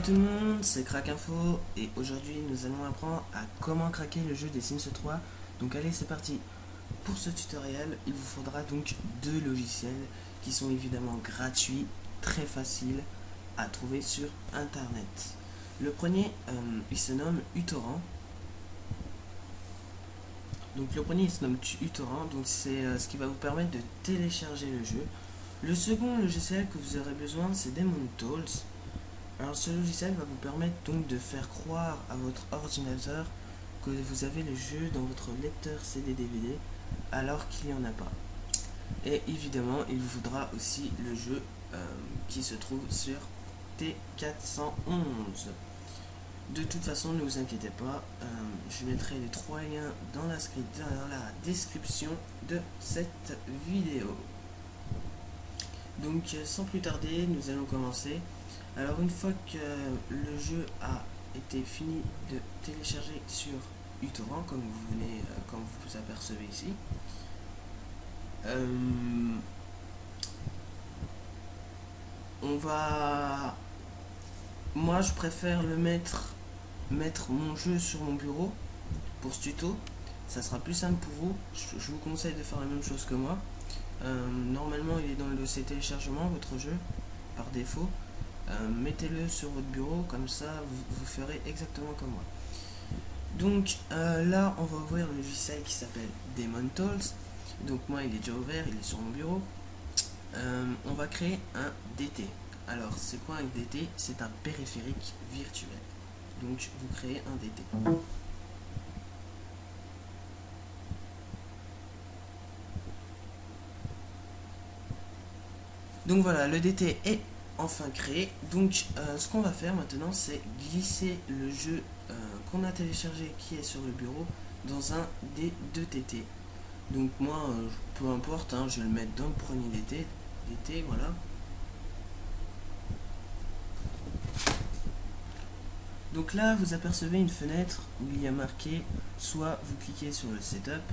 tout le monde, c'est Crack Info et aujourd'hui nous allons apprendre à comment craquer le jeu des Sims 3. Donc allez, c'est parti. Pour ce tutoriel, il vous faudra donc deux logiciels qui sont évidemment gratuits, très faciles à trouver sur internet. Le premier, il se nomme uTorrent. Donc le premier il se nomme uTorrent, donc c'est ce qui va vous permettre de télécharger le jeu. Le second logiciel que vous aurez besoin, c'est Demontools. Alors ce logiciel va vous permettre donc de faire croire à votre ordinateur que vous avez le jeu dans votre lecteur CD-DVD alors qu'il n'y en a pas. Et évidemment, il vous faudra aussi le jeu qui se trouve sur T411. De toute façon, ne vous inquiétez pas, je mettrai les trois liens dans la description de cette vidéo. Donc sans plus tarder, nous allons commencer. Alors une fois que le jeu a été fini de télécharger sur uTorrent, comme vous apercevez ici, moi je préfère mettre mon jeu sur mon bureau pour ce tuto. Ça sera plus simple pour vous. Je vous conseille de faire la même chose que moi. Normalement il est dans le dossier téléchargement votre jeu par défaut. Mettez-le sur votre bureau, comme ça vous ferez exactement comme moi. Donc là on va ouvrir le logiciel qui s'appelle Demontools. Donc moi il est déjà ouvert, il est sur mon bureau. On va créer un DT. Alors c'est quoi un DT? C'est un périphérique virtuel. Donc vous créez un DT. Donc voilà, le DT est enfin créé. Donc ce qu'on va faire maintenant, c'est glisser le jeu qu'on a téléchargé qui est sur le bureau dans un des deux TT. Donc moi peu importe, je vais le mettre dans le premier DT, voilà. Donc là vous apercevez une fenêtre où il y a marqué soit vous cliquez sur le setup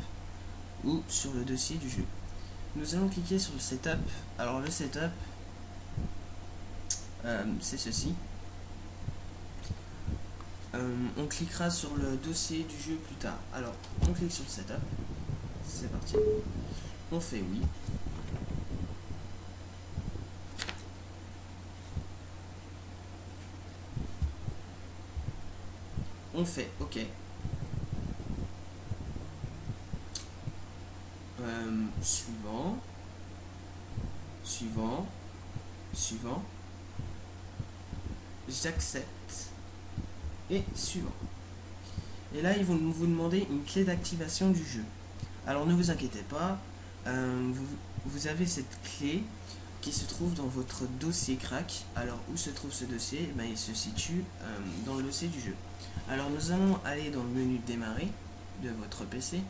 ou sur le dossier du jeu. Nous allons cliquer sur le setup. Alors le setup, c'est ceci. On cliquera sur le dossier du jeu plus tard. Alors on clique sur le setup. C'est parti. On fait oui. On fait OK. Suivant. Suivant. Suivant. J'accepte. Et suivant. Et là, ils vont vous demander une clé d'activation du jeu. Alors ne vous inquiétez pas, vous avez cette clé qui se trouve dans votre dossier crack. Alors où se trouve ce dossier? Il se situe dans le dossier du jeu. Alors nous allons aller dans le menu démarrer de votre PC,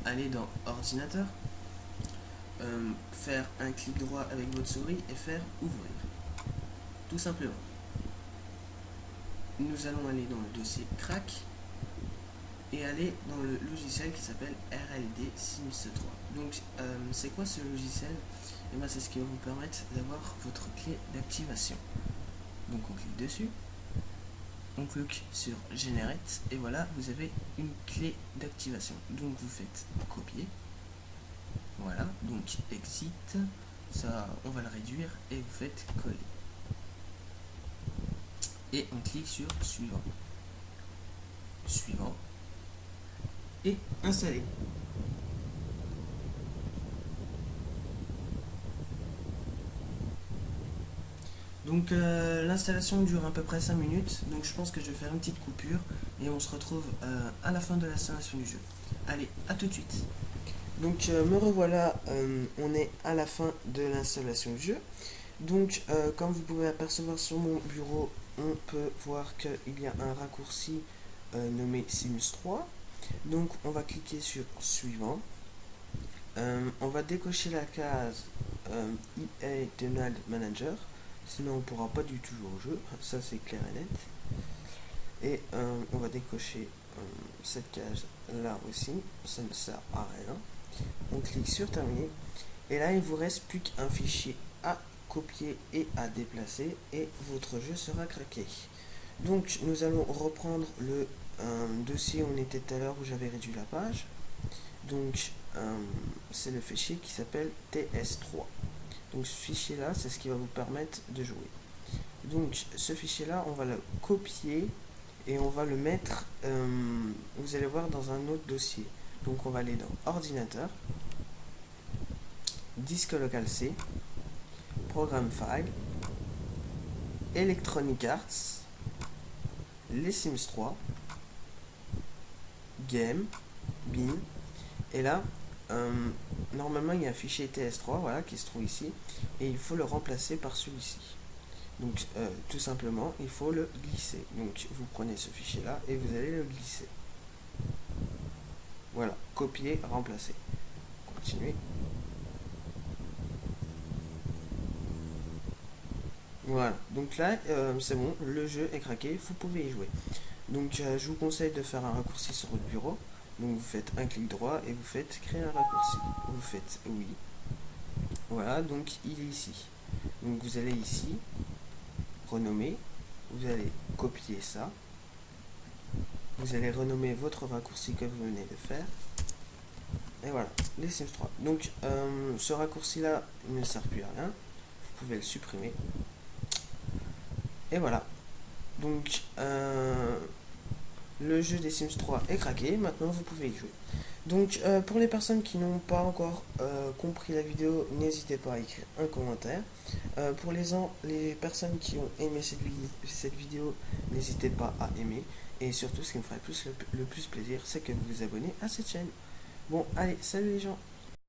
aller dans ordinateur, faire un clic droit avec votre souris et faire ouvrir. Tout simplement. Nous allons aller dans le dossier crack et aller dans le logiciel qui s'appelle RLD Sims 3. Donc c'est quoi ce logiciel? Et c'est ce qui va vous permettre d'avoir votre clé d'activation. Donc on clique dessus, on clique sur Generate et voilà, vous avez une clé d'activation. Donc vous faites copier, voilà, donc exit, ça on va le réduire et vous faites coller. Et on clique sur suivant, suivant et installer. Donc l'installation dure à peu près 5 minutes, donc je pense que je vais faire une petite coupure et on se retrouve à la fin de l'installation du jeu. Allez, à tout de suite. Donc me revoilà, on est à la fin de l'installation du jeu. Donc comme vous pouvez apercevoir sur mon bureau, on peut voir qu'il y a un raccourci nommé Sims 3. Donc on va cliquer sur suivant. On va décocher la case EA Donald Manager, sinon on ne pourra pas du tout jouer au jeu, ça c'est clair et net. Et on va décocher cette case là aussi, ça ne sert à rien. On clique sur terminer et là il vous reste plus qu'un fichier à copier et à déplacer et votre jeu sera craqué. Donc nous allons reprendre le dossier où on était tout à l'heure où j'avais réduit la page. Donc c'est le fichier qui s'appelle TS3. Donc ce fichier là, c'est ce qui va vous permettre de jouer. Donc ce fichier là, on va le copier et on va le mettre, vous allez voir, dans un autre dossier. Donc on va aller dans ordinateur, disque local C, programme file, Electronic Arts, les Sims 3, game, bin, et là normalement il y a un fichier TS3, voilà, qui se trouve ici, et il faut le remplacer par celui-ci. Donc tout simplement il faut le glisser. Donc vous prenez ce fichier là et vous allez le glisser. Voilà, copier, remplacer. Continuer. Voilà, donc là c'est bon, le jeu est craqué, vous pouvez y jouer. Donc je vous conseille de faire un raccourci sur votre bureau. Donc vous faites un clic droit et vous faites créer un raccourci. Vous faites oui. Voilà, donc il est ici. Donc vous allez ici, renommer, vous allez copier ça. Vous allez renommer votre raccourci que vous venez de faire. Et voilà, les Sims 3. Donc ce raccourci là ne sert plus à rien. Vous pouvez le supprimer. Et voilà. Donc le jeu des Sims 3 est craqué, maintenant vous pouvez y jouer. Donc pour les personnes qui n'ont pas encore compris la vidéo, n'hésitez pas à écrire un commentaire. Pour les personnes qui ont aimé cette vidéo, n'hésitez pas à aimer. Et surtout, ce qui me ferait le plus plaisir, c'est que vous vous abonnez à cette chaîne. Bon, allez, salut les gens!